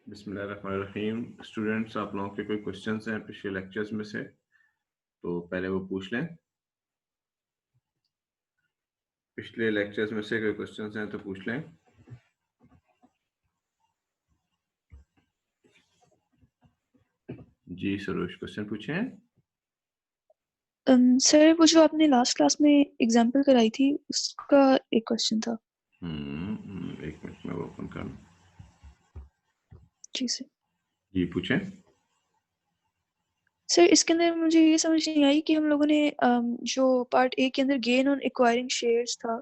बिस्मिल्लाहिर्रहमानिर्रहीम। स्टूडेंट्स, आप लोगों के कोई क्वेश्चंस हैं पिछले लेक्चर्स में से तो पहले वो पूछ लें। पिछले लेक्चर्स में से कोई क्वेश्चंस हैं तो पूछ लें। जी सरोज, क्वेश्चन पूछें। सर वो जो आपने लास्ट क्लास में एग्जाम्पल कराई थी उसका एक क्वेश्चन था। एक मिनट में वो ओपन कर लूं। जी सर। जी पूछें। सर इसके अंदर मुझे ये समझ नहीं आई कि हम लोगों ने जो पार्ट ए के अंदर गेन ऑन एक्वायरिंग शेयर्स था,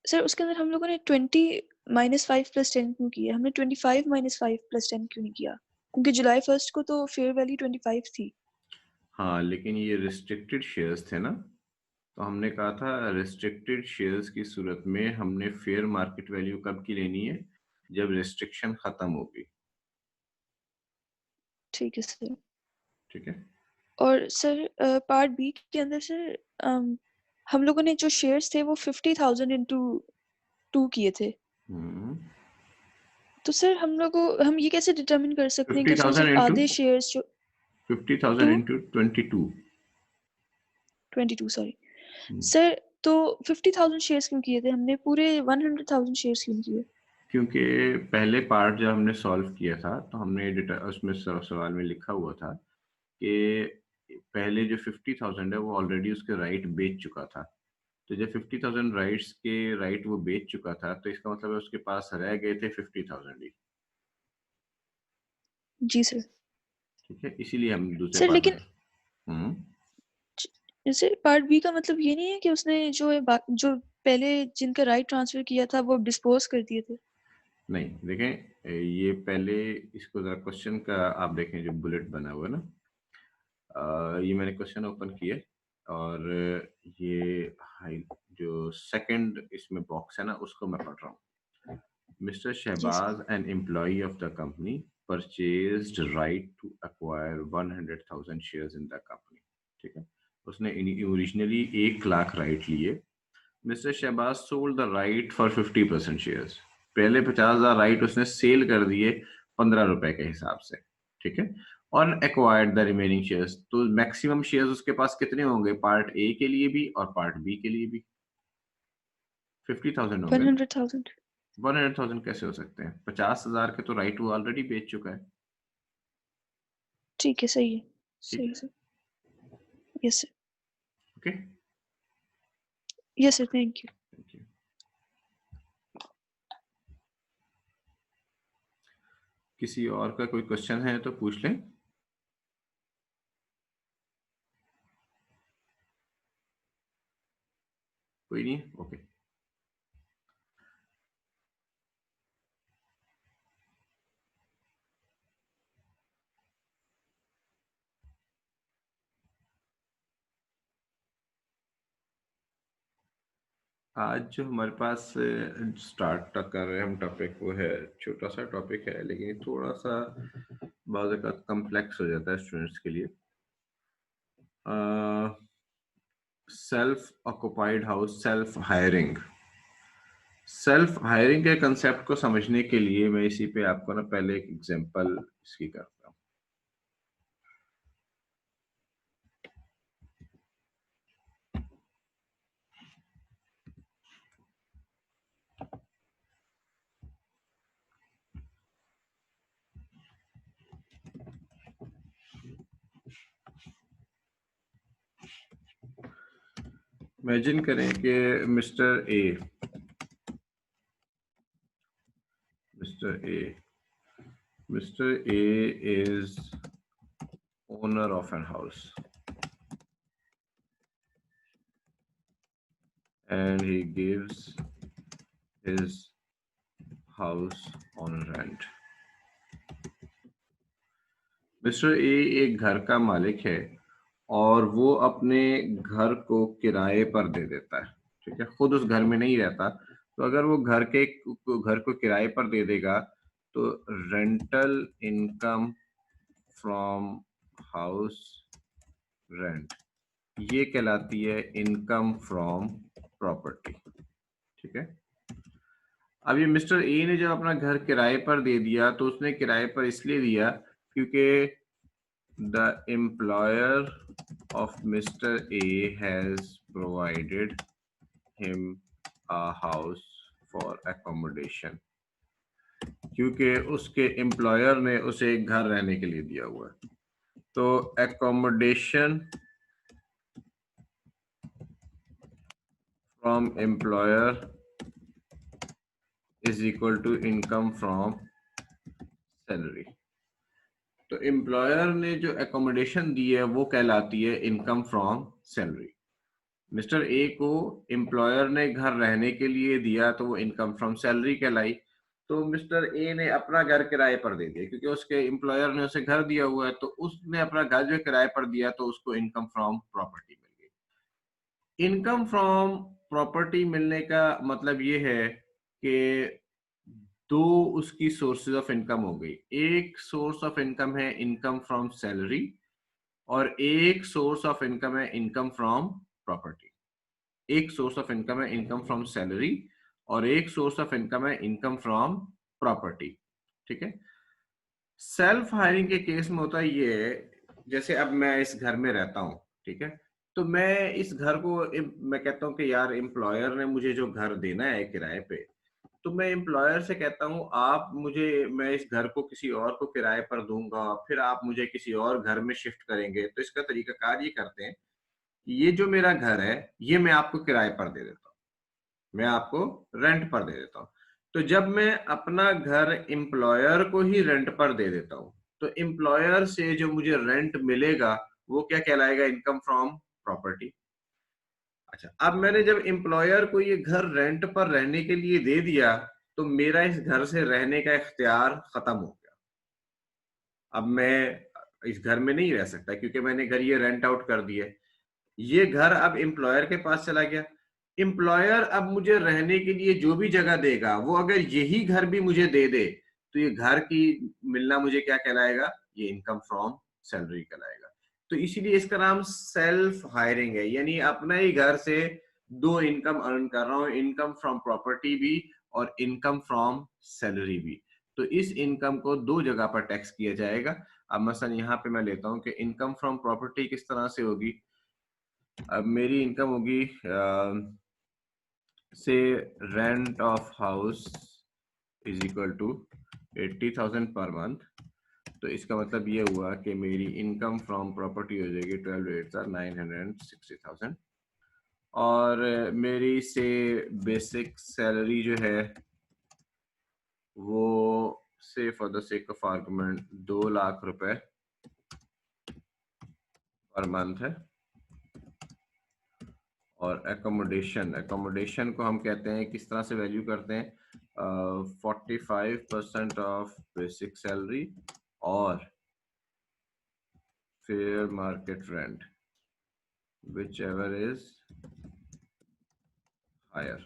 सर उसके अंदर हम लोगों ने 20 -5 + 10 क्यों किया? हमने 25 -5 + 10 क्यों नहीं किया? क्योंकि जुलाई 1 को तो फेयर वैल्यू 25 थी। हाँ, लेकिन ये रिस्ट्रिक्टेड शेयर्स थे ना, तो हमने कहा था रिस्ट्रिक्टेड शेयर्स की सूरत में हमने फेयर मार्केट वैल्यू कब की लेनी है? जब रिस्ट्रिक्शन खत्म होगी। ठीक है सर। ठीक है। और सर पार्ट बी के अंदर सर हम लोगों ने जो शेयर्स थे वो 50,000 इंटू 2 किए थे। तो सर हम ये कैसे डिटरमिन कर सकते हैं कि उसमें 50,000 सिर्फ इंटू आधे शेयर्स जो 50,000 टू इंटू 22। 22 सॉरी सर, तो 50,000 शेयर्स क्यों किए थे? हमने पूरे 100,000 शेयर्स क्यों किए? क्योंकि पहले पार्ट जब हमने सॉल्व किया था तो हमने उसमें सवाल में लिखा हुआ था कि पहले जो 50,000 है वो ऑलरेडी उसके राइट बेच चुका था। तो जब 50,000 राइट्स के राइट वो बेच चुका था तो इसका मतलब है उसके पास रह गए थे 50,000 ही। जी सर। ठीक है, इसीलिए हम दूसरे सर पार्ट में। लेकिन हम्म जैसे पार्ट बी का मतलब ये नहीं है कि उसने जो पहले जिनका राइट ट्रांसफर किया था वो डिस्पोज कर दिए थे? नहीं, देखें ये पहले इसको जरा क्वेश्चन का आप देखें जो बुलेट बना हुआ है ना, ये मैंने क्वेश्चन ओपन किया और ये हाई जो सेकंड इसमें बॉक्स है ना उसको मैं पढ़ रहा हूँ। Mister G sir. Shahbaz an employee of the company purchased right to acquire 100,000 shares in the company. ठीक है, उसने ओरिजिनली 1 लाख राइट लिए। Mister Shahbaz sold the right for 50% shares. पहले 50,000 राइट उसने सेल कर दिए 15 रुपए के हिसाब से। ठीक है, और एक्वायर्ड द रिमेनिंग शेयर्स। तो मैक्सिमम शेयर्स उसके पास कितने होंगे पार्ट ए के लिए भी और पार्ट बी के लिए भी? 50,000 होंगे ना। 100,000। 100,000 कैसे हो सकते हैं? 50,000 के तो राइट वो ऑलरेडी बेच चुका है। ठीक है, सही है। ठीक सही है। Sir. Yes sir. Okay, yes sir, thank you. Thank you. किसी और का कोई क्वेश्चन है तो पूछ लें। कोई नहीं, ओके। आज जो हमारे पास स्टार्ट कर रहे हैं हम टॉपिक, वो है छोटा सा टॉपिक है लेकिन ये थोड़ा सा बहुत कम्प्लेक्स हो जाता है स्टूडेंट्स के लिए। Self occupied house, self hiring के कंसेप्ट को समझने के लिए मैं इसी पे आपको ना पहले एक एग्जांपल इसकी करता हूँ। इमेजिन करें कि mister A mister A is owner of an house and he gives his house on rent. Mister A एक घर का मालिक है और वो अपने घर को किराए पर दे देता है। ठीक है, खुद उस घर में नहीं रहता। तो अगर वो घर को किराए पर दे देगा तो rental income from house rent ये कहलाती है इनकम फ्रॉम प्रॉपर्टी। ठीक है, अब ये मिस्टर ए ने जब अपना घर किराए पर दे दिया तो उसने किराए पर इसलिए दिया क्योंकि the employer of mister A has provided him a house for accommodation, क्योंकि उसके एम्प्लॉयर ने उसे एक घर रहने के लिए दिया हुआ है। तो accommodation from employer is equal to income from salary. तो एम्प्लॉयर ने जो एकोमोडेशन दी है वो कहलाती है income from salary. Mister A को एम्प्लॉयर ने घर रहने के लिए दिया तो वो इनकम फ्रॉम सैलरी कहलाई। तो मिस्टर ए ने अपना घर किराए पर दे दिया क्योंकि उसके एम्प्लॉयर ने उसे घर दिया हुआ है, तो उसने अपना घर जो किराए पर दिया तो उसको इनकम फ्रॉम प्रॉपर्टी मिल गई। इनकम फ्रॉम प्रॉपर्टी मिलने का मतलब ये है कि दो उसकी सोर्सेज ऑफ इनकम हो गई। एक सोर्स ऑफ इनकम है इनकम फ्रॉम सैलरी और एक सोर्स ऑफ इनकम है इनकम फ्रॉम प्रॉपर्टी। एक सोर्स ऑफ इनकम है इनकम फ्रॉम सैलरी और एक सोर्स ऑफ इनकम है इनकम फ्रॉम प्रॉपर्टी। ठीक है। सेल्फ हायरिंग के केस में होता ये है, जैसे अब मैं इस घर में रहता हूँ, ठीक है, तो मैं इस घर को मैं कहता हूँ कि यार एम्प्लॉयर ने मुझे जो घर देना है किराए पे, तो मैं एम्प्लॉयर से कहता हूँ आप मुझे, मैं इस घर को किसी और को किराए पर दूंगा, फिर आप मुझे किसी और घर में शिफ्ट करेंगे। तो इसका तरीकाकार ये करते हैं कि ये जो मेरा घर है ये मैं आपको किराए पर दे देता हूँ, मैं आपको रेंट पर दे देता हूँ। तो जब मैं अपना घर एम्प्लॉयर को ही रेंट पर दे देता हूँ तो एम्प्लॉयर से जो मुझे रेंट मिलेगा वो क्या कहलाएगा, इनकम फ्रॉम प्रॉपर्टी। अच्छा, अब मैंने जब एम्प्लॉयर को ये घर रेंट पर रहने के लिए दे दिया तो मेरा इस घर से रहने का इख्तियार खत्म हो गया। अब मैं इस घर में नहीं रह सकता क्योंकि मैंने घर ये रेंट आउट कर दिया। ये घर अब एम्प्लॉयर के पास चला गया। एम्प्लॉयर अब मुझे रहने के लिए जो भी जगह देगा वो अगर यही घर भी मुझे दे दे तो ये घर की मिलना मुझे क्या कहलाएगा, ये इनकम फ्रॉम सैलरी कहलाएगा। तो इसीलिए इसका नाम सेल्फ हायरिंग है, यानी अपना ही घर से दो इनकम अर्न कर रहा हूँ, इनकम फ्रॉम प्रॉपर्टी भी और इनकम फ्रॉम सैलरी भी। तो इस इनकम को दो जगह पर टैक्स किया जाएगा। अब मसलन यहाँ पे मैं लेता हूँ कि इनकम फ्रॉम प्रॉपर्टी किस तरह से होगी। अब मेरी इनकम होगी से rent of house is equal to 80,000 पर मंथ। तो इसका मतलब ये हुआ कि मेरी इनकम फ्रॉम प्रॉपर्टी हो जाएगी 12,960,000 और मेरी से बेसिक सैलरी जो है वो से for the sake of argument 2 lakh रुपए पर मंथ है। और एकोमोडेशन को हम कहते हैं किस तरह से वैल्यू करते हैं, 45% ऑफ बेसिक सैलरी और fair market rent whichever is higher.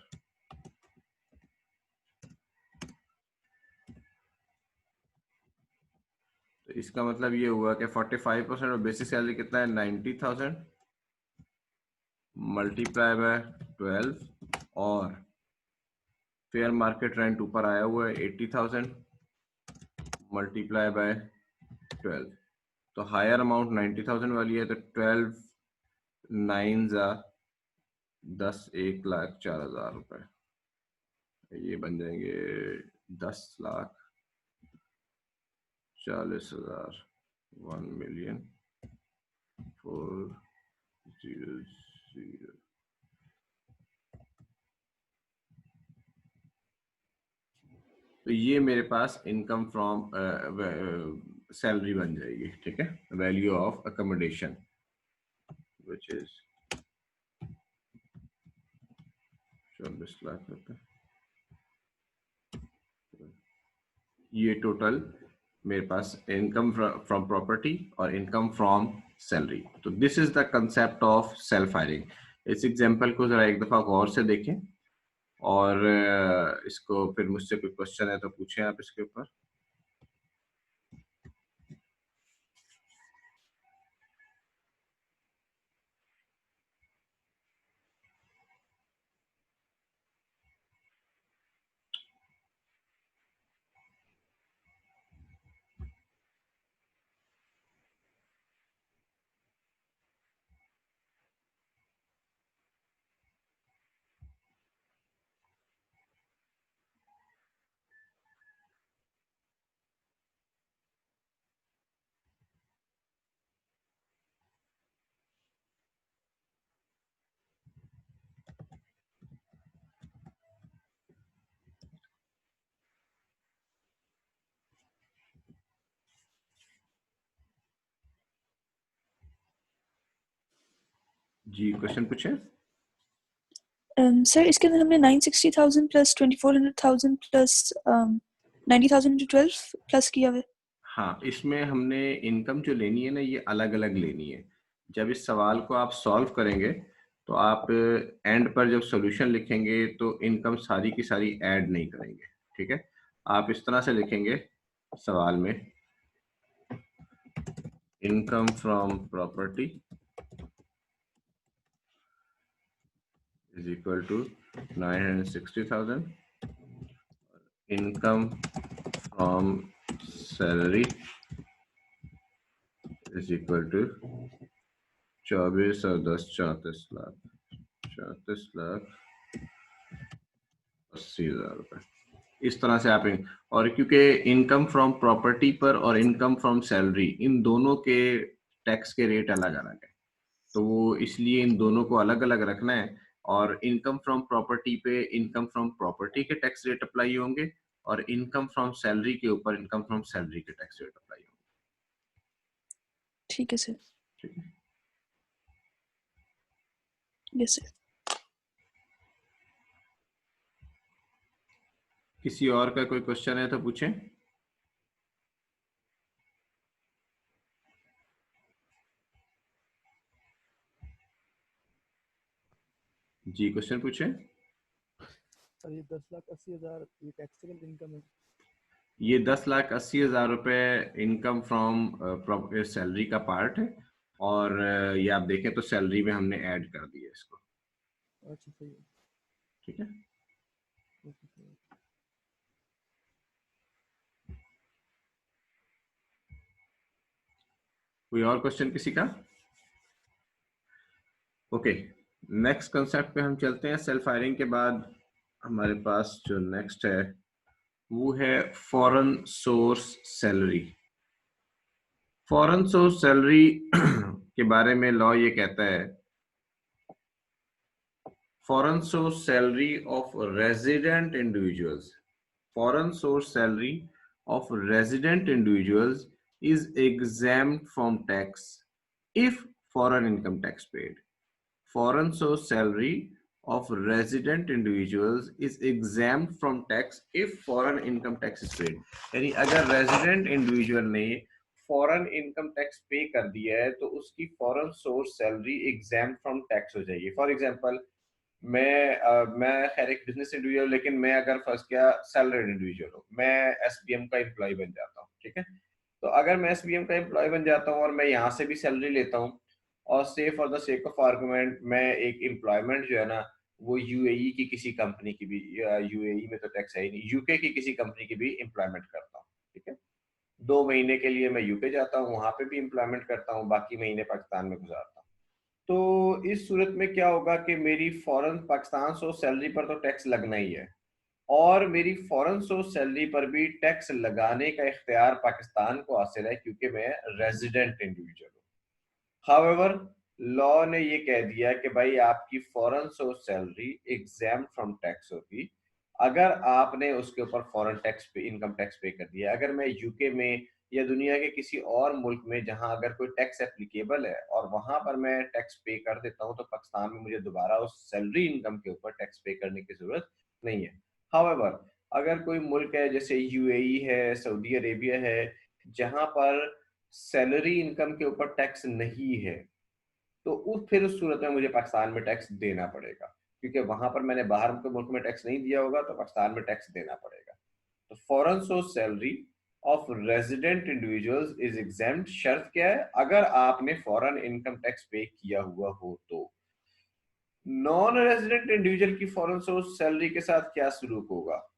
तो इसका मतलब ये हुआ कि 45% ऑफ बेसिक सैलरी कितना है, 90,000 मल्टीप्लाई बाय 12 और फेयर मार्केट रेंट ऊपर आया हुआ है 80,000 मल्टीप्लाई बाय 12। तो हायर अमाउंट 90,000 वाली है, तो 12 9 10 1,04,000 रुपए, ये बन जाएंगे 10,40,000 1,04,000। तो ये मेरे पास इनकम फ्रॉम सैलरी बन जाएगी। ठीक है, value of accommodation which is 24 lakh रुपए। ये टोटल मेरे पास इनकम फ्रॉम प्रॉपर्टी और इनकम फ्रॉम सैलरी। तो this is the concept of self hiring. इस एग्जांपल को जरा एक दफा गौर से देखें और इसको फिर मुझसे कोई क्वेश्चन है तो पूछें आप इसके ऊपर। जी क्वेश्चन पूछे। सर इसके अंदर हमने 960,000 प्लस 2400,000 प्लस 90,000 into 12 प्लस किया हुआ है। हाँ, इसमें हमने इनकम जो लेनी है ना, ये अलग अलग लेनी है। जब इस सवाल को आप सॉल्व करेंगे तो आप एंड पर जब सॉल्यूशन लिखेंगे तो इनकम सारी की सारी ऐड नहीं करेंगे, ठीक है। आप इस तरह से लिखेंगे सवाल में, income from property is equal to 960,000, income from salary is equal to 24 और 10 34 लाख, 34,80,000 रुपए। इस तरह से आप और क्योंकि इनकम फ्रॉम प्रॉपर्टी पर और इनकम फ्रॉम सैलरी, इन दोनों के टैक्स के रेट अलग अलग है, तो वो इसलिए इन दोनों को अलग अलग रखना है। और इनकम फ्रॉम प्रॉपर्टी पे इनकम फ्रॉम प्रॉपर्टी के टैक्स रेट अप्लाई होंगे और इनकम फ्रॉम सैलरी के ऊपर इनकम फ्रॉम सैलरी के टैक्स रेट अप्लाई होंगे। ठीक है सर। ठीक है। Yes sir. किसी और का कोई क्वेश्चन है तो पूछें। जी क्वेश्चन पूछें। सर ये 10,80,000 ये टैक्सेबल इनकम है? ये 10,80,000 रुपए इनकम फ्रॉम सैलरी का पार्ट है, और ये आप देखें तो सैलरी में हमने ऐड कर दिया इसको। अच्छा सही है। ठीक है। Okay sir. कोई और क्वेश्चन किसी का? ओके, नेक्स्ट कंसेप्ट पे हम चलते हैं। सेल्फ हायरिंग के बाद हमारे पास जो नेक्स्ट है वो है foreign source salary. Foreign source salary के बारे में लॉ ये कहता है, foreign source salary of resident individuals, foreign source salary of resident individuals is exempt from tax if foreign income tax paid. Foreign source salary of resident individuals is exempt from tax if foreign income tax is paid. यानी अगर resident individual ने foreign income tax पे कर दिया है तो उसकी foreign source salary exempt from tax हो जाएगी। For example, मैं खैर एक बिजनेस इंडिविजुअल, लेकिन मैं अगर फर्स्ट क्या सैलरीड इंडिविजुअल हूँ, मैं एसबीएम का एम्प्लॉय बन जाता हूँ, ठीक है। तो अगर मैं एसबीएम का एम्प्लॉय बन जाता हूँ और मैं यहाँ से भी सैलरी लेता हूँ, और से for the sake of argument मैं एक एम्प्लॉयमेंट जो है ना वो यूएई की किसी कंपनी की भी, यूएई में तो टैक्स है ही नहीं, यूके की किसी कंपनी की भी एम्प्लॉयमेंट करता हूँ, ठीक है। 2 महीने के लिए मैं यूके जाता हूँ, वहां पे भी एम्प्लॉयमेंट करता हूँ, बाकी महीने पाकिस्तान में गुजारता हूँ। तो इस सूरत में क्या होगा कि मेरी फॉरेन पाकिस्तान सोर्स सैलरी पर तो टैक्स लगना ही है, और मेरी फॉरेन सोर्स सैलरी पर भी टैक्स लगाने का इख्तियार पाकिस्तान को हासिल है क्योंकि मैं रेजिडेंट इंडिविजुअल हूँ। हाउएवर, लॉ ने ये कह दिया कि भाई आपकी foreign source salary exam from tax होगी अगर आपने उसके ऊपर फॉरेन टैक्स पे, इनकम टैक्स पे कर दिया। अगर मैं यूके में या दुनिया के किसी और मुल्क में जहां अगर कोई टैक्स एप्लीकेबल है और वहां पर मैं टैक्स पे कर देता हूं, तो पाकिस्तान में मुझे दोबारा उस सैलरी इनकम के ऊपर टैक्स पे करने की जरूरत नहीं है। हाउएवर, अगर कोई मुल्क है जैसे यूएई है, सऊदी अरेबिया है, जहां पर सैलरी इनकम के ऊपर टैक्स नहीं है, तो फिर उस सूरत में मुझे पाकिस्तान में टैक्स देना पड़ेगा, क्योंकि वहां पर मैंने बाहर के मुल्क में टैक्स नहीं दिया होगा, तो पाकिस्तान में टैक्स देना पड़ेगा। तो foreign source salary of resident individuals is exempt. शर्त क्या है? अगर आपने फॉरेन इनकम टैक्स पे किया हुआ हो तो। नॉन रेजिडेंट इंडिविजुअल की फॉरेन सोर्स सैलरी के साथ क्या सलूक होगा,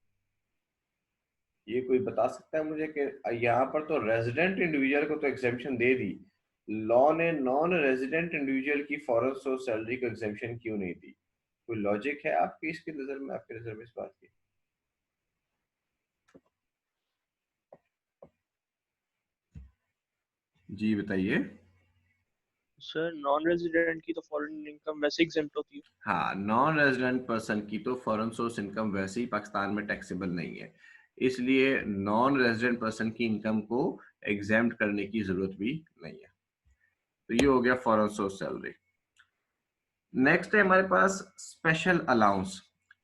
ये कोई बता सकता है मुझे? कि यहाँ पर तो रेजिडेंट इंडिविजुअल को तो एग्जेम्पशन दे दी, लॉ ने नॉन रेजिडेंट इंडिविजुअल की फॉरेन सोर्स सैलरी को एग्जेम्पशन क्यों नहीं दी? कोई लॉजिक है आपकी इसकी नजर में, आपके नजर में इस बात की? जी बताइए। सर नॉन रेजिडेंट की तो फॉरेन इनकम वैसे एग्जेम्प्ट होती है। हाँ, नॉन रेजिडेंट पर्सन की तो फॉरेन सोर्स इनकम वैसे ही पाकिस्तान में टैक्सेबल नहीं है, इसलिए नॉन रेजिडेंट पर्सन की इनकम को एग्जेम्प्ट करने की जरूरत भी नहीं है। तो ये हो गया फॉरेन सोर्स सैलरी। नेक्स्ट है हमारे पास स्पेशल अलाउंस।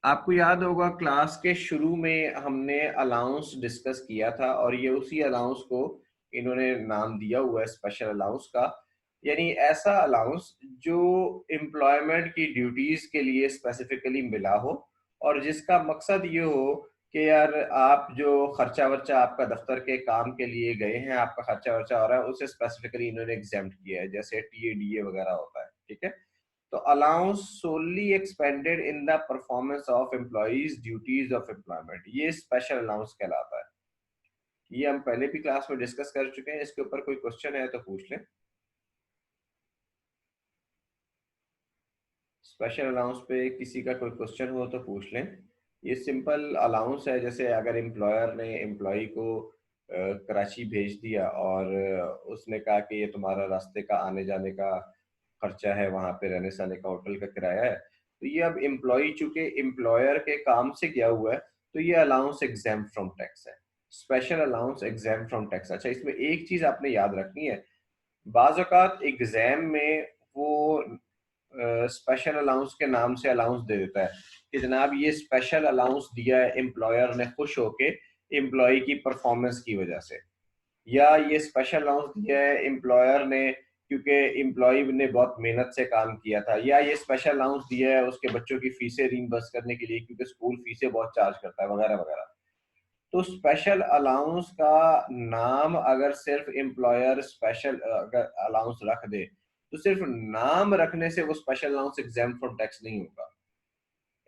आपको याद होगा क्लास के शुरू में हमने अलाउंस डिस्कस किया था और ये उसी अलाउंस को इन्होंने नाम दिया हुआ है स्पेशल अलाउंस का, यानी ऐसा अलाउंस जो एम्प्लॉयमेंट की ड्यूटीज के लिए स्पेसिफिकली मिला हो और जिसका मकसद ये हो कि यार आप जो खर्चा वर्चा आपका दफ्तर के काम के लिए गए हैं, आपका खर्चा वर्चा हो रहा है, उसे स्पेसिफिकली इन्होंने एग्जेम्प्ट किया है, जैसे टीएडीए वगैरह होता है, ठीक है। तो allowance solely expended in the performance of employee's duties of employment, ये स्पेशल अलाउंस कहलाता है। ये हम पहले भी क्लास में डिस्कस कर चुके हैं, इसके ऊपर कोई क्वेश्चन है तो पूछ लें। स्पेशल अलाउंस पे किसी का कोई क्वेश्चन हो तो पूछ लें। ये सिंपल अलाउंस है, जैसे अगर एम्प्लॉयर ने एम्प्लॉय को कराची भेज दिया और उसने कहा कि ये तुम्हारा रास्ते का आने जाने का खर्चा है, वहां पे रहने सहने का होटल का किराया है, तो ये अब एम्प्लॉय चूंकि एम्प्लॉयर के काम से गया हुआ है तो ये अलाउंस एग्जेम्प्ट फ्रॉम टैक्स है, special allowance exempt from tax. अच्छा, इसमें एक चीज आपने याद रखनी है, बाज़ औक़ात एग्जाम में वो स्पेशल अलाउंस के नाम से अलाउंस दे देता है कि जनाब ये स्पेशल अलाउंस दिया है एम्प्लॉयर ने खुश होके एम्प्लॉय की परफॉर्मेंस की वजह से, या ये स्पेशल अलाउंस दिया है एम्प्लॉयर ने क्योंकि एम्प्लॉय ने बहुत मेहनत से काम किया था, या ये स्पेशल अलाउंस दिया है उसके बच्चों की फीसें रीइंबर्स करने के लिए क्योंकि स्कूल फीसें बहुत चार्ज करता है, वगैरह वगैरह। तो स्पेशल अलाउंस का नाम अगर सिर्फ एम्प्लॉयर स्पेशल अगर अलाउंस रख दे तो सिर्फ नाम रखने से वो special allowance exam from tax नहीं होगा।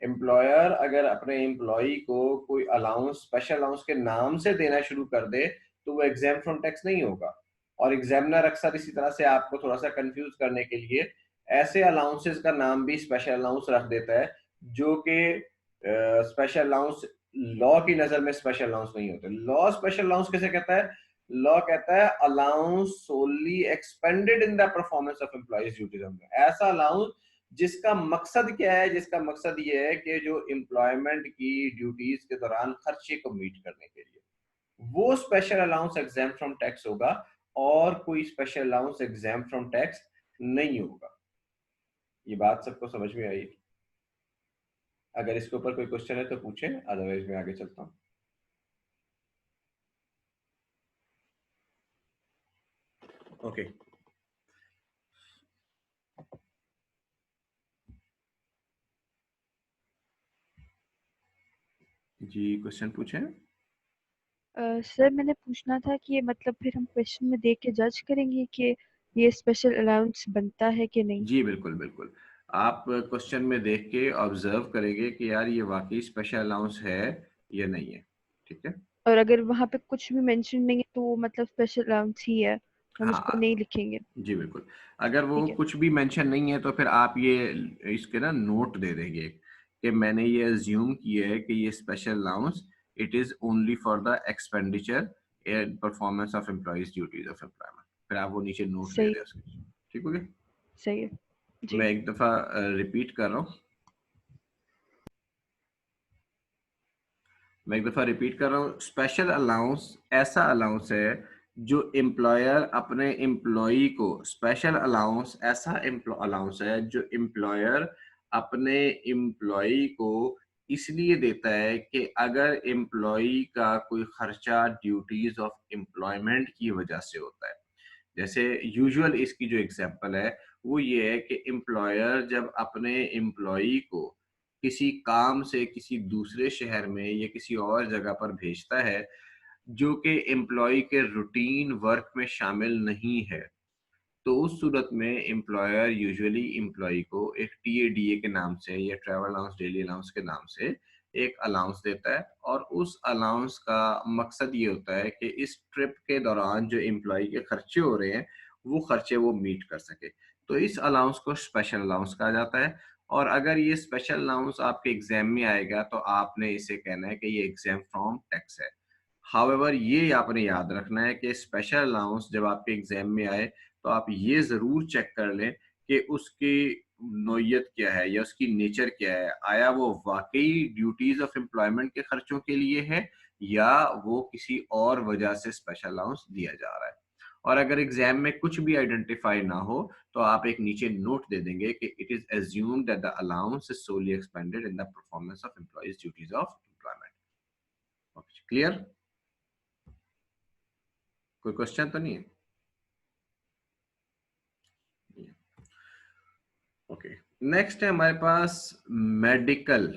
एम्प्लॉयर अगर अपने एम्प्लॉय को कोई अलाउंस स्पेशल अलाउंस के नाम से देना शुरू कर दे तो वो एग्जाम फ्रॉम टैक्स नहीं होगा। और एग्जामिनर अक्सर इसी तरह से आपको थोड़ा सा कंफ्यूज करने के लिए ऐसे अलाउंसेस का नाम भी स्पेशल अलाउंस रख देता है जो कि स्पेशल अलाउंस लॉ की नजर में स्पेशल अलाउंस नहीं होते। लॉ स्पेशल अलाउंस किसे कहता है? लॉ कहता है allowance solely expended in the performance of employee's duties, ऐसा अलाउंस जिसका मकसद क्या है? जिसका मकसद ये है कि जो एम्प्लॉयमेंट की ड्यूटीज के दौरान खर्चे को मीट करने के लिए, वो special allowance exempt from tax होगा और कोई special allowance exempt from tax नहीं होगा। ये बात सबको समझ में आई? अगर इसके ऊपर कोई क्वेश्चन है तो पूछें, अदरवाइज मैं आगे चलता हूँ। ओके जी, क्वेश्चन पूछें। सर मैंने पूछना था कि ये मतलब फिर हम क्वेश्चन में देख के जज करेंगे कि ये स्पेशल अलाउंस बनता है कि नहीं। जी बिल्कुल बिल्कुल, आप क्वेश्चन में देख के ऑब्जर्व करेंगे कि यार ये वाकई स्पेशल अलाउंस है या नहीं है, ठीक है। और अगर वहाँ पे कुछ भी मेंशन नहीं है तो वो मतलब स्पेशल अलाउंस ही है, हम उसको हाँ नहीं लिखेंगे। जी बिल्कुल, अगर वो ठीक है। कुछ भी मेंशन नहीं है तो फिर आप ये इसके ना नोट दे देंगे कि मैंने ये अज्यूम किया है कि ये special allowance it is only for the expenditure and performance of employee's duties of employment, फिर आप वो नीचे नोट दे सही दें उसके, ठीक हो गया। सही है जी। मैं एक दफा रिपीट कर रहा हूँ, स्पेशल अलाउंस ऐसा अलाउंस है जो एम्प्लॉयर अपने एम्प्लॉई को, स्पेशल अलाउंस ऐसा अलाउंस है जो एम्प्लॉयर अपने एम्प्लॉई को इसलिए देता है कि अगर एम्प्लॉई का कोई खर्चा ड्यूटीज ऑफ एम्प्लॉयमेंट की वजह से होता है। जैसे यूजुअल इसकी जो एग्जांपल है वो ये है कि एम्प्लॉयर जब अपने एम्प्लॉई को किसी काम से किसी दूसरे शहर में या किसी और जगह पर भेजता है जो कि एम्प्लॉय के रूटीन वर्क में शामिल नहीं है, तो उस सूरत में एम्प्लॉयर यूजुअली एम्प्लॉय को एक टीएडीए के नाम से या ट्रैवल अलाउंस, डेली अलाउंस के नाम से एक अलाउंस देता है और उस अलाउंस का मकसद ये होता है कि इस ट्रिप के दौरान जो एम्प्लॉय के खर्चे हो रहे हैं वो खर्चे वो मीट कर सके, तो इस अलाउंस को स्पेशल अलाउंस कहा जाता है। और अगर ये स्पेशल अलाउंस आपके एग्जाम में आएगा तो आपने इसे कहना है कि ये एग्जाम फ्रॉम टैक्स है। हाउएवर ये आपने याद रखना है कि स्पेशल अलाउंस जब आपके एग्जाम में आए तो आप ये ज़रूर चेक कर लें कि उसकी नोयत क्या है या उसकी नेचर क्या है, आया वो वाकई ड्यूटीज ऑफ एम्प्लॉयमेंट के खर्चों के लिए है या वो किसी और वजह से स्पेशल अलाउंस दिया जा रहा है। और अगर एग्जाम में कुछ भी आइडेंटिफाई ना हो तो आप एक नीचे नोट दे देंगे कि it is assumed that the allowance is solely expended in the performance of employee's duties of employment. Clear? कोई क्वेश्चन तो नहीं है? ओके, नेक्स्ट है हमारे पास मेडिकल।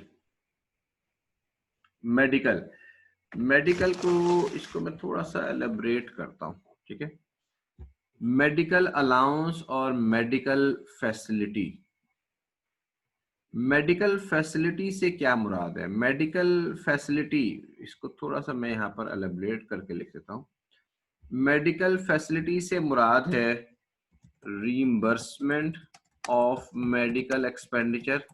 मेडिकल को इसको मैं थोड़ा सा एलेबरेट करता हूं, ठीक है। मेडिकल अलाउंस और मेडिकल फैसिलिटी। मेडिकल फैसिलिटी से क्या मुराद है? मेडिकल फैसिलिटी, इसको थोड़ा सा मैं यहाँ पर एलेबरेट करके लिख देता हूँ। मेडिकल फैसिलिटी से मुराद है रीइंबर्समेंट ऑफ मेडिकल एक्सपेंडिचर।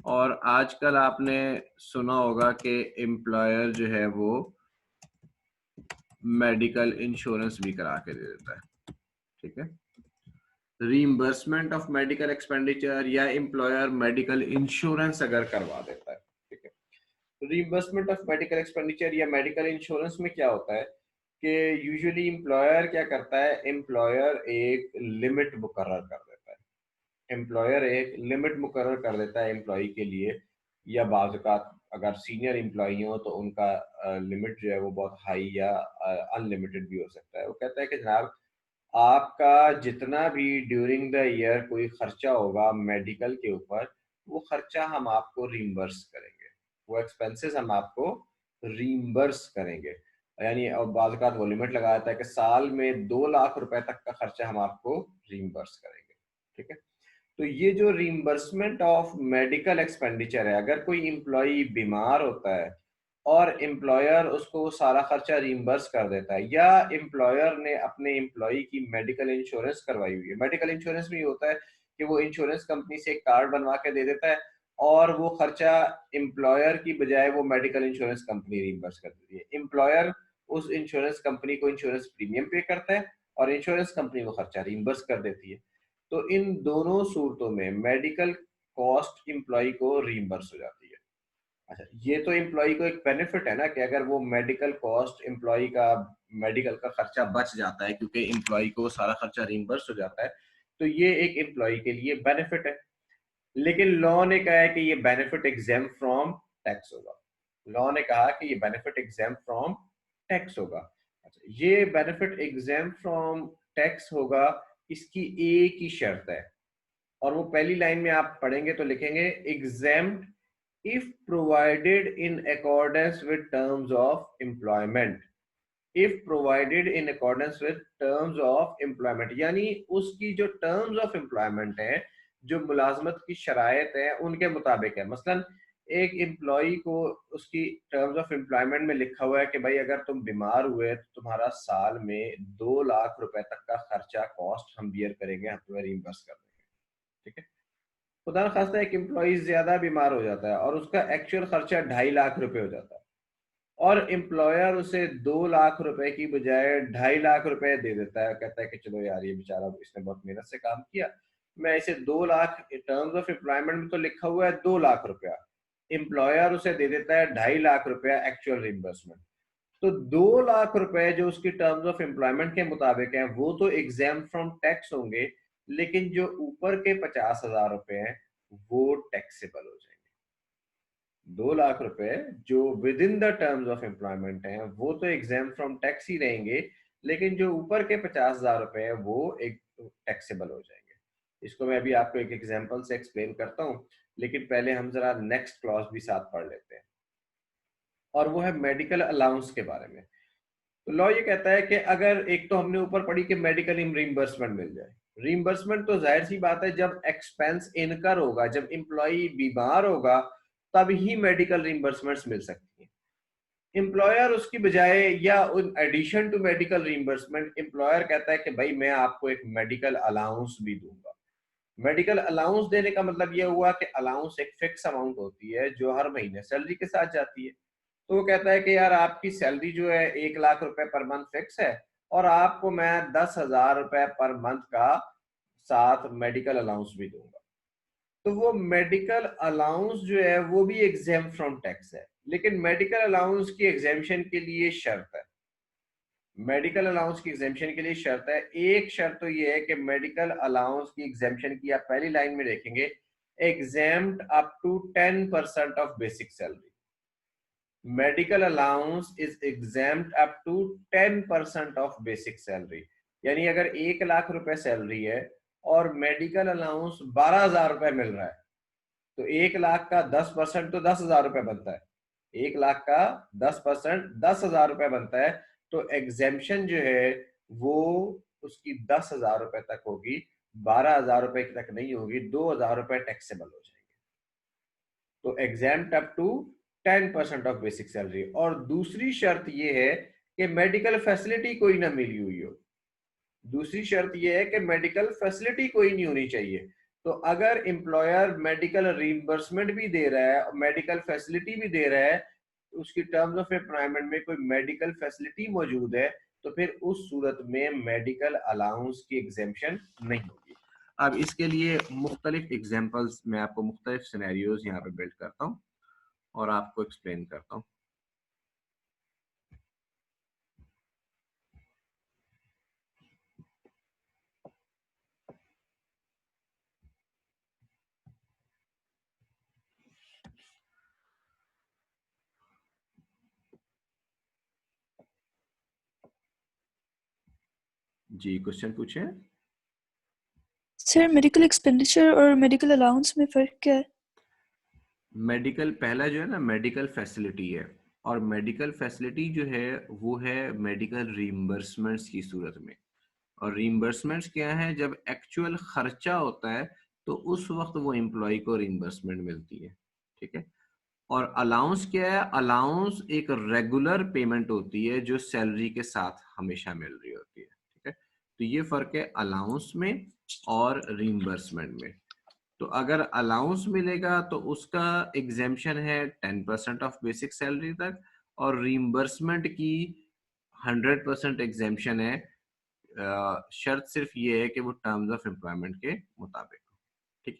और आजकल आपने सुना होगा कि एम्प्लॉयर जो है वो मेडिकल इंश्योरेंस भी करा के दे देता है, ठीक है। रीइंबर्समेंट ऑफ मेडिकल एक्सपेंडिचर या एम्प्लॉयर मेडिकल इंश्योरेंस अगर करवा देता है, ठीक है। रीइंबर्समेंट ऑफ मेडिकल एक्सपेंडिचर या मेडिकल इंश्योरेंस में क्या होता है कि यूजुअली एम्प्लॉयर क्या करता है, एम्प्लॉयर एक लिमिट मुकर्रर कर देता है। एम्प्लॉयर एक लिमिट मुकर्रर कर देता है एम्प्लॉय के लिए, या बाज़ औक़ात अगर सीनियर एम्प्लॉई हो तो उनका लिमिट जो है वो बहुत हाई या अनलिमिटेड भी हो सकता है। वो कहता है कि जनाब आपका जितना भी ड्यूरिंग द ईयर कोई खर्चा होगा मेडिकल के ऊपर, वो खर्चा हम आपको रीइंबर्स करेंगे, वो एक्सपेंसेस हम आपको रीइंबर्स करेंगे। यानी अब बाज़ औक़ात वो लिमिट लगा देता है कि साल में 2 लाख रुपए तक का खर्चा हम आपको रीइंबर्स करेंगे, ठीक है। तो ये जो रीइंबर्समेंट ऑफ मेडिकल एक्सपेंडिचर है, अगर कोई एम्प्लॉई बीमार होता है और एम्प्लॉयर उसको सारा खर्चा रीइंबर्स कर देता है, या एम्प्लॉयर ने अपने एम्प्लॉई की मेडिकल इंश्योरेंस करवाई हुई है। मेडिकल इंश्योरेंस में ये होता है कि वो इंश्योरेंस कंपनी से एक कार्ड बनवा के दे देता है और वो खर्चा एम्प्लॉयर की बजाय वो मेडिकल इंश्योरेंस कंपनी रीइंबर्स कर देती है। एम्प्लॉयर उस इंश्योरेंस कंपनी को इंश्योरेंस प्रीमियम पे करता है और इंश्योरेंस कंपनी वो खर्चा रीइंबर्स कर देती है। तो इन दोनों सूरतों में मेडिकल कॉस्ट एम्प्लॉय को रीइंबर्स हो जाती है। अच्छा, ये तो एम्प्लॉय को एक बेनिफिट है ना कि अगर वो मेडिकल कॉस्ट एम्प्लॉय का मेडिकल का खर्चा बच जाता है क्योंकि एम्प्लॉय को सारा खर्चा रीइंबर्स हो जाता है, तो ये एक एम्प्लॉय के लिए बेनिफिट है। लेकिन लॉ ने कहा है कि ये बेनिफिट एग्जेम्प्ट फ्रॉम टैक्स होगा। लॉ ने कहा कि ये बेनिफिट एग्जेम्प्ट फ्रॉम टैक्स होगा। अच्छा, ये बेनिफिट एग्जेम्प्ट फ्रॉम टैक्स होगा, इसकी एक ही शर्त है, और वो पहली लाइन में आप पढ़ेंगे तो लिखेंगे exempt if provided in accordance with terms of employment। if provided in accordance with terms of employment, यानी उसकी जो terms of employment है, जो मुलाजमत की शराइत है उनके मुताबिक है। मसलन एक एम्प्लॉय को उसकी टर्म्स ऑफ एम्प्लॉयमेंट में लिखा हुआ है कि भाई अगर तुम बीमार हुए तो तुम्हारा साल में 2 लाख रुपए तक का खर्चा कॉस्ट हम बियर करेंगे, हम तुम्हें रिइंबर्स कर देंगे, ठीक है। खुदा न खास्ता एक एम्प्लॉय ज्यादा बीमार हो जाता है और उसका एक्चुअल खर्चा 2.5 लाख रुपए हो जाता है, और एम्प्लॉयर उसे 2 लाख रुपए की बजाय 2.5 लाख रुपए दे देता है। कहता है कि चलो यार ये बेचारा, इसने बहुत मेहनत से काम किया, मैं इसे 2 लाख, टर्म्स ऑफ एम्प्लॉयमेंट में तो लिखा हुआ है 2 लाख रुपया, एम्प्लॉयर उसे दे देता है 2.5 लाख रुपया एक्चुअल रिइंबर्समेंट। तो 2 लाख रुपए जो उसकी टर्म्स ऑफ एम्प्लॉयमेंट के मुताबिक है वो तो एग्जाम्प्ट फ्रॉम टैक्स होंगे, लेकिन जो ऊपर के 50,000 रुपए हैं वो टैक्सेबल हो जाएंगे। 2 लाख रुपए जो with in the terms of employment हैं वो तो एग्जाम्प्ट फ्रॉम टैक्स ही रहेंगे, लेकिन जो ऊपर के 50,000 रुपए हैं वो एक टैक्सेबल हो जाएंगे। इसको मैं अभी आपको एक एग्जांपल से एक्सप्लेन करता हूं, लेकिन पहले हम जरा नेक्स्ट क्लॉज भी साथ पढ़ लेते हैं, और वो है मेडिकल अलाउंस के बारे में। तो लॉ ये कहता है कि अगर एक तो हमने ऊपर पढ़ी कि मेडिकल रिइंबर्समेंट मिल जाए, रिइंबर्समेंट तो जाहिर सी बात है जब एक्सपेंस इनकर होगा, जब एम्प्लॉय बीमार होगा तब ही मेडिकल रिइंबर्समेंट्स मिल सकती हैं। एम्प्लॉयर उसकी बजाय या addition to medical reimbursement employer कहता है कि भाई मैं आपको एक मेडिकल अलाउंस भी दूंगा। मेडिकल अलाउंस देने का मतलब यह हुआ कि अलाउंस एक फिक्स अमाउंट होती है जो हर महीने सैलरी के साथ जाती है। तो वो कहता है कि यार आपकी सैलरी जो है 1 लाख रुपए पर मंथ फिक्स है, और आपको मैं 10,000 रुपए पर मंथ का साथ मेडिकल अलाउंस भी दूंगा। तो वो मेडिकल अलाउंस जो है वो भी एग्जेम्प्ट फ्रॉम टैक्स है, लेकिन मेडिकल अलाउंस की एग्जेम्पशन के लिए शर्त है। मेडिकल अलाउंस की एग्जेम्पशन के लिए शर्त है, एक शर्त तो ये है कि मेडिकल अलाउंस की एग्जेम्पशन की आप पहली लाइन में देखेंगे, exempt up to 10% of basic salary. Medical allowance is exempt up to 10% of basic salary. यानी अगर 1 लाख रुपए सैलरी है और मेडिकल अलाउंस 12,000 रुपए मिल रहा है, तो 1 लाख का 10% तो 10,000 रुपए बनता है। 1 लाख का 10% 10,000 रुपए बनता है। तो एग्जेम्पशन जो है वो उसकी 10,000 रुपए तक होगी, 12,000 रुपए तक नहीं होगी, 2,000 रुपए टैक्सेबल हो जाएंगे। तो exempt up to 10% of basic salary. और दूसरी शर्त ये है कि मेडिकल फैसिलिटी कोई ना मिली हुई हो। दूसरी शर्त ये है कि मेडिकल फैसिलिटी कोई नहीं होनी चाहिए। तो अगर एम्प्लॉयर मेडिकल रीइंबर्समेंट भी दे रहा है और मेडिकल फैसिलिटी भी दे रहा है, उसकी टर्म्स ऑफ एम्प्लॉयमेंट में कोई मेडिकल फैसिलिटी मौजूद है, तो फिर उस सूरत में मेडिकल अलाउंस की एग्जेम्पशन नहीं होगी। अब इसके लिए मुख्तलिफ एग्जांपल्स मैं आपको मुख्तलिफ सिनेरियोज यहाँ पे बिल्ड करता हूँ और आपको एक्सप्लेन करता हूँ। जी क्वेश्चन पूछे सर। मेडिकल एक्सपेंडिचर और मेडिकल अलाउंस में फ़र्क क्या है? मेडिकल पहला जो है ना मेडिकल फैसिलिटी है, और मेडिकल फैसिलिटी जो है वो है मेडिकल रीइंबर्समेंट्स की सूरत में। और रीइंबर्समेंट्स क्या है, जब एक्चुअल खर्चा होता है तो उस वक्त वो एम्प्लॉय को रीइंबर्समेंट मिलती है, ठीक है। और अलाउंस क्या है, अलाउंस एक रेगुलर पेमेंट होती है जो सैलरी के साथ हमेशा मिल रही होती है, ठीक है। तो ये फर्क है अलाउंस में और रीइंबर्समेंट में। तो अगर अलाउंस मिलेगा तो उसका एग्जेम्पशन है 10% ऑफ बेसिक सैलरी तक, और रीइंबर्समेंट की 100% एग्जेम्पशन है। शर्त सिर्फ ये है कि वो टर्म्स ऑफ एम्प्लॉयमेंट के मुताबिक हो, ठीक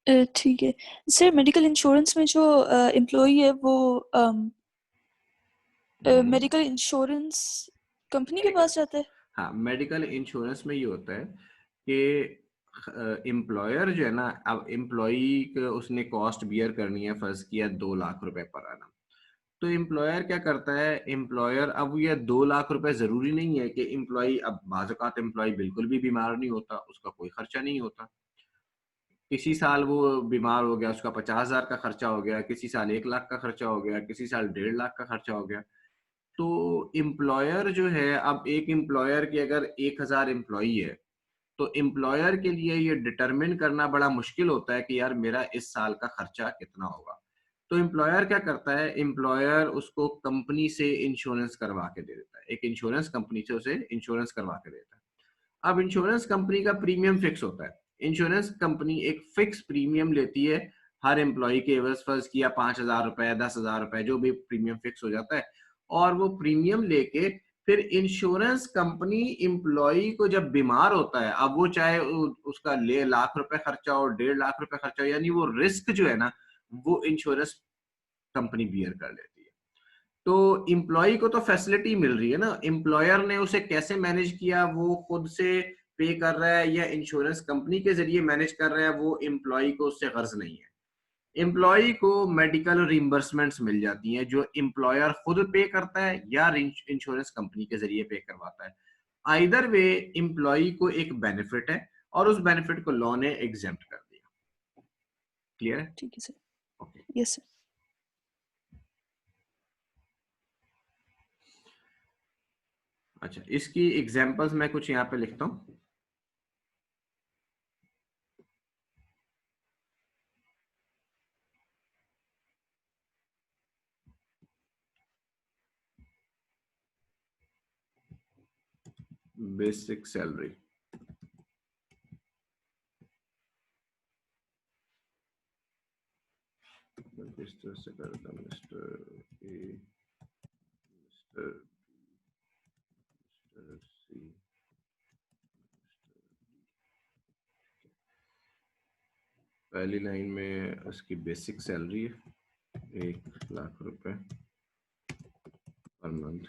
है। ठीक है सर। मेडिकल इंश्योरेंस में जो एम्प्लॉई है वो मेडिकल इंश्योरेंस कंपनी के पास जाता है? हाँ, मेडिकल इंश्योरेंस में ये होता है कि एम्प्लॉयर जो है ना, अब एम्प्लॉई को उसने कॉस्ट बियर करनी है, फर्ज किया 2 लाख रुपए पर आना। तो एम्प्लॉयर क्या करता है, एम्प्लॉयर अब ये 2 लाख रुपए जरूरी नहीं है कि एम्प्लॉई, अब बाज़ एम्प्लॉई बिल्कुल भी बीमार नहीं होता, उसका कोई खर्चा नहीं होता। किसी साल वो बीमार हो गया, उसका 50,000 का खर्चा हो गया, किसी साल 1 लाख का खर्चा हो गया, किसी साल 1.5 लाख का खर्चा हो गया। तो एम्प्लॉयर जो है, अब एक एम्प्लॉयर की अगर 1,000 एम्प्लॉई है, तो एम्प्लॉयर के लिए ये डिटरमिन करना बड़ा मुश्किल होता है कि यार मेरा इस साल का खर्चा कितना होगा। तो एम्प्लॉयर क्या करता है, एम्प्लॉयर उसको कंपनी से इंश्योरेंस करवा के दे देता है, एक इंश्योरेंस कंपनी से उसे इंश्योरेंस करवा के देता है। अब इंश्योरेंस कंपनी का प्रीमियम फिक्स होता है। इंश्योरेंस कंपनी एक फिक्स प्रीमियम लेती है हर एम्प्लॉय के एवज, फर्ज किया 5,000 रुपए, 10,000 रुपए, जो भी प्रीमियम फिक्स हो जाता है। और वो प्रीमियम लेके फिर इंश्योरेंस कंपनी एम्प्लॉय को जब बीमार होता है, अब वो चाहे उसका 1 लाख रुपए खर्चा हो, 1.5 लाख रुपए खर्चा हो, यानी वो रिस्क जो है ना वो इंश्योरेंस कंपनी बियर कर लेती है। तो एम्प्लॉय को तो फैसिलिटी मिल रही है ना, एम्प्लॉयर ने उसे कैसे मैनेज किया, वो खुद से पे कर रहा है या इंश्योरेंस कंपनी के जरिए मैनेज कर रहा है, वो एम्प्लॉय को उससे गर्ज नहीं है। एम्प्लॉय को मेडिकल रिम्बर्समेंट्स मिल जाती हैं जो एम्प्लॉयर खुद पे करता है या इंश्योरेंस कंपनी के जरिए पे करवाता है। आइदर वे एम्प्लॉय को एक बेनिफिट है और उस बेनिफिट को लॉ ने एग्जेम्प्ट कर दिया। क्लियर है? ठीक है सर। ओके। Yes sir. अच्छा, इसकी एग्जांपल्स मैं कुछ यहाँ पे लिखता हूँ। बेसिक सैलरी, इस तरह से करता हूँ, मिस्टर ए, मिस्टर सी। पहली लाइन में उसकी बेसिक सैलरी है 1 लाख रुपए पर मंथ।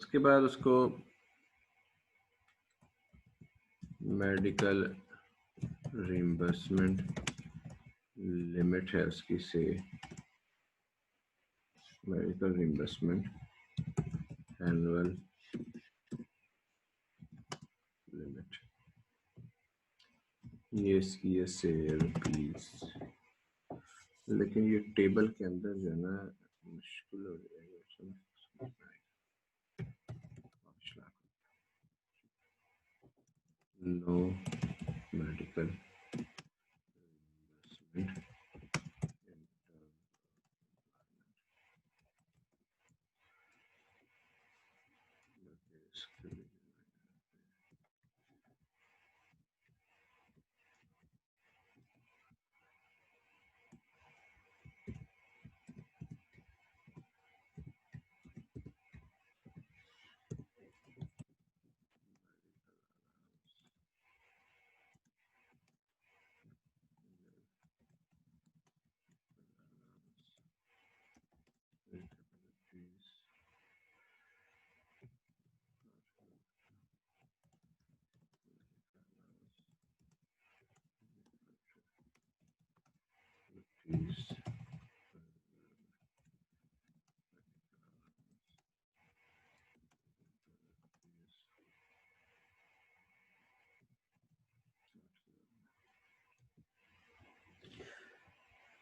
उसके बाद उसको मेडिकल रिइंबर्समेंट लिमिट है उसकी से मेडिकल रिइंबर्समेंट एनुअल लिमिट, ये इसकी है से रुपीज, लेकिन ये टेबल के अंदर जो है ना मुश्किल हो जाएगा। 5 लाख नो मेडिकल इन्वेस्टमेंट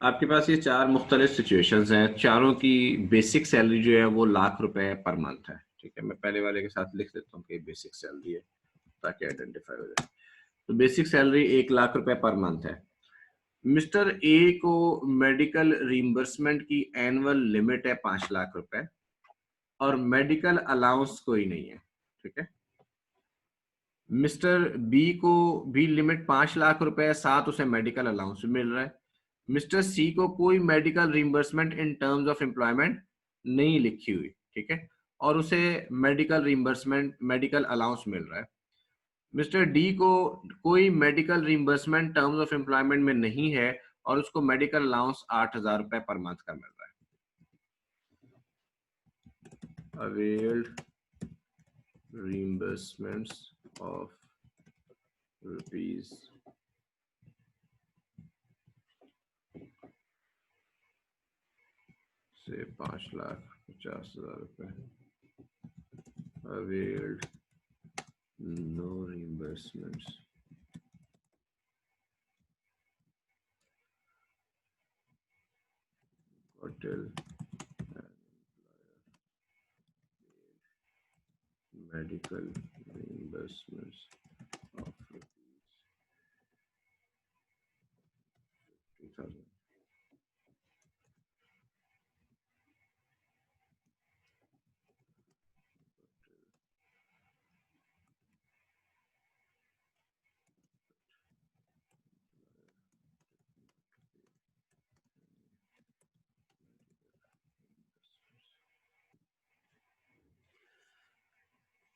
आपके पास ये 4 मुख्तलिफ सिचुएशंस हैं। चारों की बेसिक सैलरी जो है वो ₹1,00,000 पर मंथ है। ठीक है, मैं पहले वाले के साथ लिख देता हूँ कि बेसिक सैलरी है ताकि आइडेंटिफाई हो जाए। तो बेसिक सैलरी ₹1,00,000 पर मंथ है। मिस्टर ए को मेडिकल रिइंबर्समेंट की एनुअल लिमिट है ₹5,00,000 और मेडिकल अलाउंस कोई नहीं है। ठीक है, मिस्टर बी को भी लिमिट ₹5,00,000 है, साथ उसे मेडिकल अलाउंस भी मिल रहा है। मिस्टर सी को कोई medical reimbursement in terms of employment नहीं लिखी हुई। ठीक है, और उसे मेडिकल रिइंबर्समेंट मेडिकल अलाउंस मिल रहा है। मिस्टर डी को कोई medical reimbursement terms of employment में नहीं है और उसको मेडिकल अलाउंस ₹8,000 पर मंथ का मिल रहा है। अवेल्ड reimbursements of rupees से ₹5,50,000 availed no reimbursements hotel medical reimbursements of ₹50,000।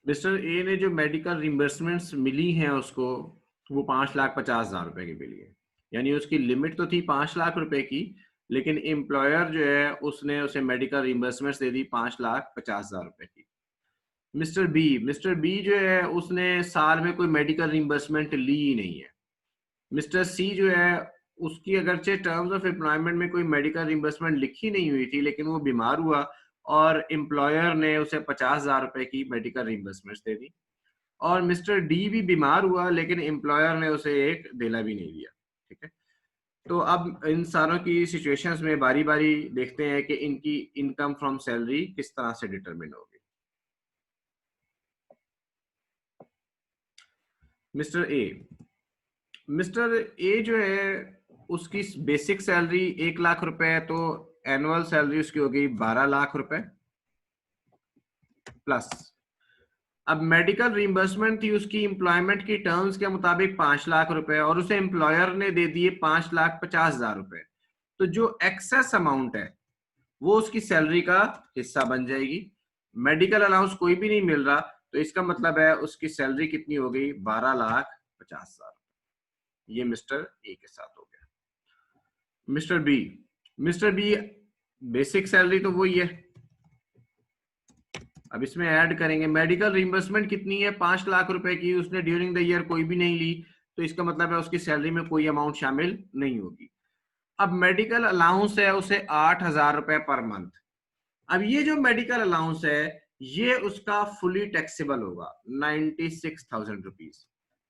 Mister A ने जो मेडिकल रिइंबर्समेंट्स मिली हैं उसको, वो ₹5,50,000 की मिली है। यानी उसकी लिमिट तो थी ₹5,00,000 की, लेकिन एम्प्लॉयर जो है उसने उसे मेडिकल रिइंबर्समेंट्स दे दी ₹5,50,000 की। मिस्टर बी जो है उसने साल में कोई मेडिकल रिइंबर्समेंट ली ही नहीं है। मिस्टर सी जो है उसकी अगरचे टर्म्स ऑफ एम्प्लॉयमेंट में कोई मेडिकल रिइंबर्समेंट लिखी नहीं हुई थी, लेकिन वो बीमार हुआ और एम्प्लॉयर ने उसे ₹50,000 की मेडिकल रिइंबर्समेंट दे दी। और मिस्टर डी भी बीमार हुआ, लेकिन एम्प्लॉयर ने उसे एक देला भी नहीं दिया। ठीक है, तो अब इन सारों की सिचुएशंस में बारी बारी देखते हैं कि इनकी इनकम फ्रॉम सैलरी किस तरह से डिटरमिन होगी। मिस्टर ए जो है उसकी बेसिक सैलरी ₹1,00,000 है, तो एनुअल सैलरी उसकी हो गई ₹12,00,000 प्लस। अब मेडिकल रिइंबर्समेंट थी उसकी एम्प्लॉयमेंट की टर्म्स के मुताबिक ₹5,00,000 और उसे एम्प्लॉयर ने दे दिए ₹5,50,000। तो जो एक्सेस अमाउंट है वो उसकी सैलरी का हिस्सा बन जाएगी। मेडिकल अलाउंस कोई भी नहीं मिल रहा, तो इसका मतलब है उसकी सैलरी कितनी हो गई? ₹12,50,000। ये मिस्टर ए के साथ हो गया। मिस्टर बी बेसिक सैलरी तो वही है, अब इसमें ऐड करेंगे, मेडिकल रिइंबर्समेंट कितनी है, 5 लाख रुपए की, उसने ड्यूरिंग द ईयर कोई भी नहीं ली, तो इसका मतलब है उसकी सैलरी में कोई अमाउंट शामिल नहीं होगी। अब मेडिकल अलाउंस है उसे 8,000 रुपए पर मंथ। अब ये जो मेडिकल अलाउंस है ये उसका फुली टैक्सेबल होगा 96,000 रुपीज।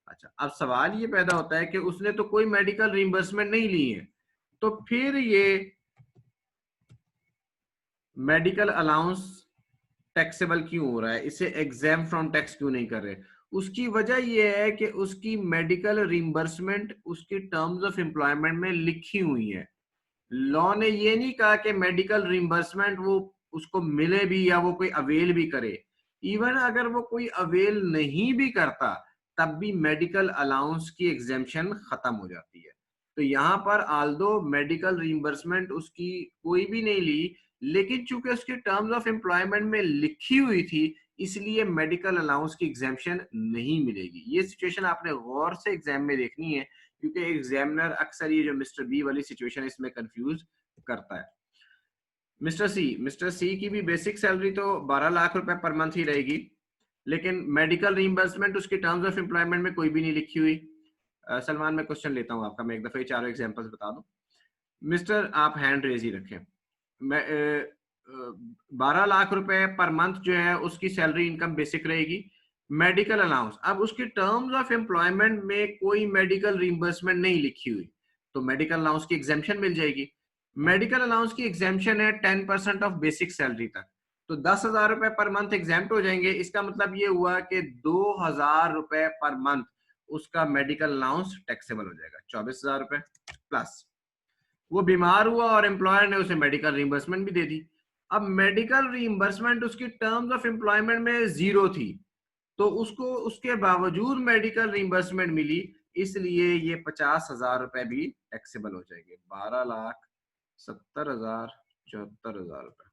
अच्छा, अब सवाल ये पैदा होता है कि उसने तो कोई मेडिकल रिइंबर्समेंट नहीं ली है, तो फिर ये मेडिकल अलाउंस टैक्सेबल क्यों हो रहा है, इसे एग्जाम फ्रॉम टैक्स क्यों नहीं कर रहे? उसकी वजह यह है कि उसकी मेडिकल रिइंबर्समेंट उसकी टर्म्स ऑफ एम्प्लॉयमेंट में लिखी हुई है। लॉ ने ये नहीं कहा कि मेडिकल रिइंबर्समेंट वो उसको मिले भी या वो कोई अवेल भी करे। इवन अगर वो कोई अवेल नहीं भी करता तब भी मेडिकल अलाउंस की एग्जेम्पशन खत्म हो जाती है। तो यहाँ पर आल्दो मेडिकल रिइंबर्समेंट उसकी कोई भी नहीं ली, लेकिन चूंकि उसकी टर्म्स ऑफ एम्प्लॉयमेंट में लिखी हुई थी इसलिए मेडिकल अलाउंस की एग्जेम्पशन नहीं मिलेगी। ये सिचुएशन आपने गौर से एग्जाम में देखनी है, क्योंकि एग्जामिनर अक्सर ये जो मिस्टर बी वाली सिचुएशन इसमें कंफ्यूज करता है। मिस्टर सी की भी बेसिक सैलरी तो 12 लाख रुपए पर मंथ ही रहेगी, लेकिन मेडिकल रिइंबर्समेंट उसकी टर्म्स ऑफ एम्प्लॉयमेंट में कोई भी नहीं लिखी हुई। सलमान, मैं क्वेश्चन लेता हूं आपका, मैं एक दफे चारों एग्जांपल्स बता दूं। मिस्टर, आप हैंड रेज ही रखें। मैं 12 लाख रुपए पर मंथ जो है उसकी सैलरी इनकम बेसिक रहेगी। मेडिकल अलाउंस, अब उसकी टर्म्स ऑफ एम्प्लॉयमेंट में कोई मेडिकल रिइंबर्समेंट नहीं लिखी हुई, तो मेडिकल अलाउंस की एग्जेम्पशन मिल जाएगी। मेडिकल अलाउंस की एग्जेम्पशन है 10% ऑफ बेसिक सैलरी तक, तो 10,000 रुपए पर मंथ एग्जेम्प्ट हो जाएंगे। इसका मतलब ये हुआ कि 2,000 रुपए पर मंथ उसका मेडिकल अलाउंस टैक्सेबल हो जाएगा, 24,000 रुपए प्लस। वो बीमार हुआ और एम्प्लॉयर ने उसे मेडिकल रिइंबर्समेंट भी दे दी। अब मेडिकल रिइंबर्समेंट उसकी टर्म्स ऑफ एम्प्लॉयमेंट में 0 थी, तो उसको उसके बावजूद मेडिकल रिइंबर्समेंट मिली, इसलिए ये 50,000 रुपए भी टैक्सेबल हो जाएंगे। 12,70,000, 74,000 रुपए,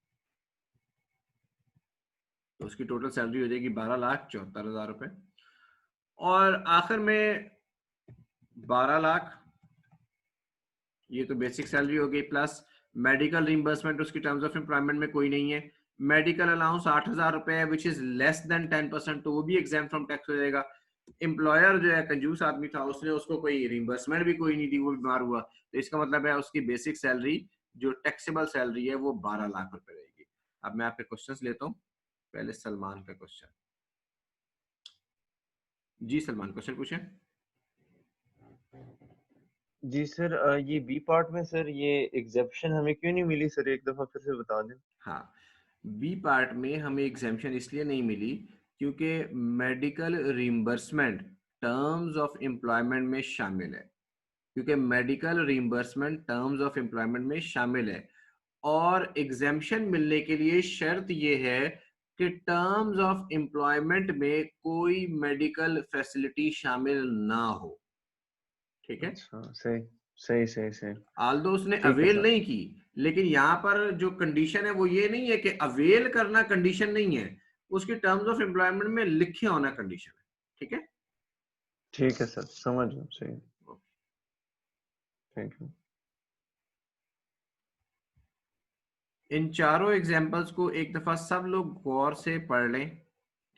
तो उसकी टोटल सैलरी हो जाएगी 12,74,000 रुपए। और आखिर में 12 लाख, ये तो बेसिक सैलरी हो गई, प्लस मेडिकल रिइंबर्समेंट उसकी टर्म्स ऑफ एम्प्लॉयमेंट में कोई नहीं है। मेडिकल अलाउंस 8,000 रुपए है विच इज लेस देन 10%, तो वो भी एग्जाम फ्रॉम टैक्स हो जाएगा। एम्प्लॉयर जो है कंजूस आदमी था, उसने उसको कोई रिइंबर्समेंट भी कोई नहीं दी, वो बीमार हुआ, तो इसका मतलब है उसकी बेसिक सैलरी जो टैक्सेबल सैलरी है वो 12 लाख रुपए रहेगी। अब मैं आपके क्वेश्चंस लेता हूँ, पहले सलमान का क्वेश्चन। जी सलमान, क्वेश्चन पूछें। जी सर, ये बी पार्ट में सर ये एग्जेप्शन हमें क्यों नहीं मिली सर, एक दफा फिर से बता दें। हाँ, बी पार्ट में हमें एग्जेम्पशन इसलिए नहीं मिली क्योंकि medical reimbursement terms of employment में शामिल है, क्योंकि medical reimbursement terms of employment में शामिल है, और एग्जेम्पशन मिलने के लिए शर्त ये है कि टर्म्स ऑफ एम्प्लॉयमेंट में कोई मेडिकल फैसिलिटी शामिल ना हो। ठीक है, अच्छा, सही सही सही सही, आल्दो उसने ठीक है अवेल सर। नहीं की, लेकिन यहाँ पर जो कंडीशन है वो ये नहीं है कि अवेल करना कंडीशन नहीं है, उसकी टर्म्स ऑफ एम्प्लॉयमेंट में लिखे होना कंडीशन है। ठीक है, ठीक है सर, समझ गया, सही, थैंक यू। इन चारों एग्जांपल्स को एक दफा सब लोग गौर से पढ़ लें।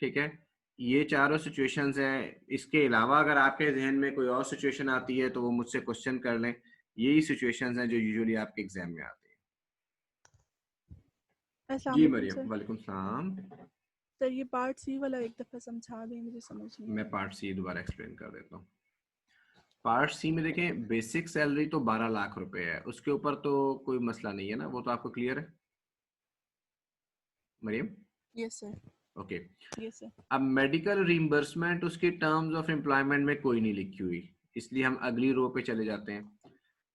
ठीक है, ये चारों सिचुएशंस हैं, इसके अलावा अगर आपके जहन में कोई और सिचुएशन आती है तो वो मुझसे क्वेश्चन कर लें। यही सिचुएशंस हैं जो यूजुअली आपके एग्जाम में आती हैं। अस्सलाम जी वालेकुम मरियम, सर। वालेकुम सलाम। सर ये पार्ट सी वाला एक दफ़ा समझा दें, मुझे समझ नहीं मैं आया। पार्ट सी दोबारा एक्सप्लेन कर देता हूँ। पार्ट सी में देखें, बेसिक सैलरी तो 12 लाख रुपए है, उसके ऊपर तो कोई मसला नहीं है ना, वो तो आपको क्लियर है Mariam? Yes sir, okay. Yes sir. अब मेडिकल रिइंबर्समेंट उसकी टर्म्स ऑफ एम्प्लॉयमेंट में कोई नहीं लिखी हुई, इसलिए हम अगली रो पे चले जाते हैं।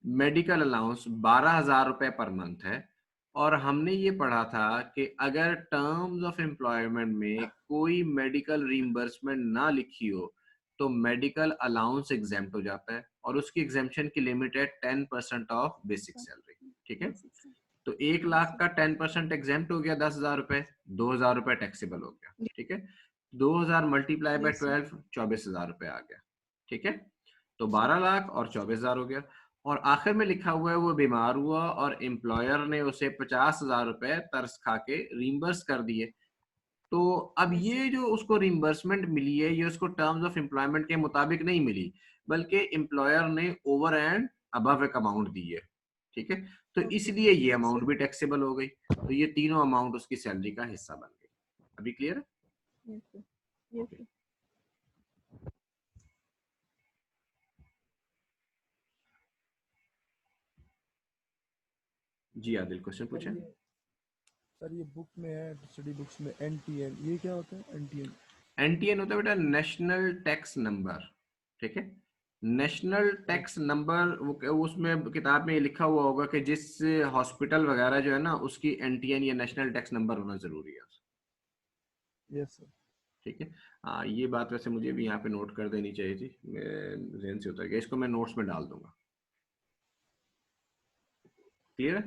मेडिकल अलाउंस 12,000 रुपए पर मंथ है, और हमने ये पढ़ा था कि अगर टर्म्स ऑफ एम्प्लॉयमेंट में कोई मेडिकल रिइंबर्समेंट ना लिखी हो तो मेडिकल अलाउंस एग्जेम्प्ट हो जाता है, और उसकी एग्जेम्पशन की लिमिट है 10% ऑफ बेसिक सैलरी। ठीक है, तो 1 लाख का 10% एग्जेम्प्ट हो गया 10,000 रुपए, 2,000 रुपए टैक्सेबल हो गया। ठीक है, 2,000 मल्टीप्लाई बाय 12, 24,000 रुपए आ गया। ठीक है, तो 12 लाख और 24,000 हो गया, और आखिर में लिखा हुआ है वो बीमार हुआ और एम्प्लॉयर ने उसे 50,000 रुपए तरस खा के रिइंबर्स कर दिए। तो अब ये जो उसको रिम्बर्समेंट मिली है ये उसको टर्म्स ऑफ एम्प्लॉयमेंट के मुताबिक नहीं मिली, बल्कि एम्प्लॉयर ने ओवर एंड अबव एक अमाउंट दी है, ठीक है, तो इसलिए ये अमाउंट भी टैक्सेबल हो गई, तो ये तीनों अमाउंट उसकी सैलरी का हिस्सा बन गई। अभी क्लियर है? Yes sir, yes sir. जी आदिल क्वेश्चन पूछें। सर ये बुक में है, स्टडी बुक्स में NTN, ये क्या होता है NTN? एनटीएन होता है बेटा नेशनल टैक्स नंबर, ठीक है, नेशनल टैक्स नंबर, वो उसमें किताब में ये लिखा हुआ होगा कि जिस हॉस्पिटल वगैरह जो है ना उसकी एनटीएन या नेशनल टैक्स नंबर होना जरूरी है, यस सर। ठीक है। ये बात वैसे मुझे भी यहाँ पे नोट कर देनी चाहिए थी, ज़हन से उतर गया, इसको मैं नोट्स में डाल दूंगा। क्लियर है?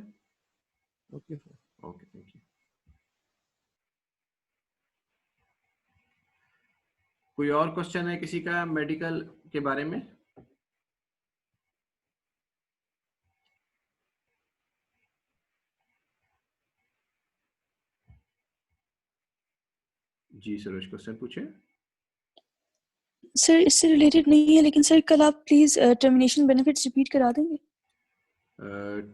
Okay sir. Okay, thank you. कोई और क्वेश्चन है किसी का मेडिकल के बारे में? जी सरोज क्वेश्चन पूछे। सर इससे रिलेटेड नहीं है, लेकिन सर कल आप प्लीज टर्मिनेशन बेनिफिट्स रिपीट करा देंगे?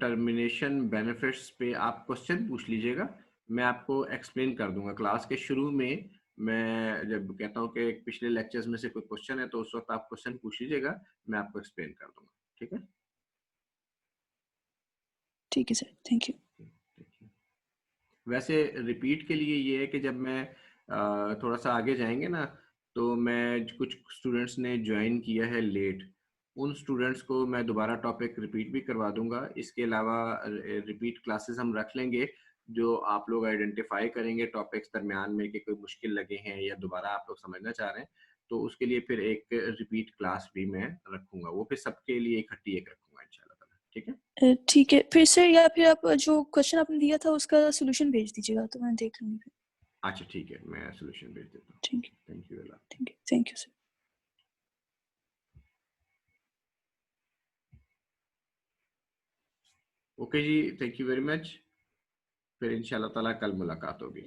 टर्मिनेशन बेनिफिट्स पे आप क्वेश्चन पूछ लीजिएगा, मैं आपको एक्सप्लेन कर दूंगा क्लास के शुरू में। मैं जब कहता हूँ कि पिछले लेक्चर्स में से कोई क्वेश्चन है तो उस वक्त आप क्वेश्चन पूछ लीजिएगा, मैं आपको एक्सप्लेन कर दूंगा, ठीक है? ठीक है सर, थैंक यू। वैसे रिपीट के लिए ये है कि जब मैं थोड़ा सा आगे जाएंगे ना, तो मैं कुछ स्टूडेंट्स ने ज्वाइन किया है लेट, उन स्टूडेंट्स को मैं दोबारा टॉपिक रिपीट भी करवा दूंगा। इसके अलावा रिपीट क्लासेस हम रख लेंगे, जो आप लोग आइडेंटिफाई करेंगे टॉपिक्स दरमियान में कि कोई मुश्किल लगे हैं या दोबारा आप लोग समझना चाह रहे हैं, तो उसके लिए फिर एक रिपीट क्लास भी मैं रखूंगा, वो फिर सबके लिए इकट्ठी एक रखूंगा इंशाल्लाह, ठीक है? ठीक है, फिर सर या फिर आप जो क्वेश्चन आपने दिया था उसका सोल्यूशन भेज दीजिएगा तो मैं देख लूंगी फिर। अच्छा ठीक है, मैं सोल्यूशन भेज देता हूँ। ठीक है, थैंक यू। ठीक है, thank you sir. Okay ji, thank you very much. फिर इंशाल्लाह ताला कल मुलाकात होगी।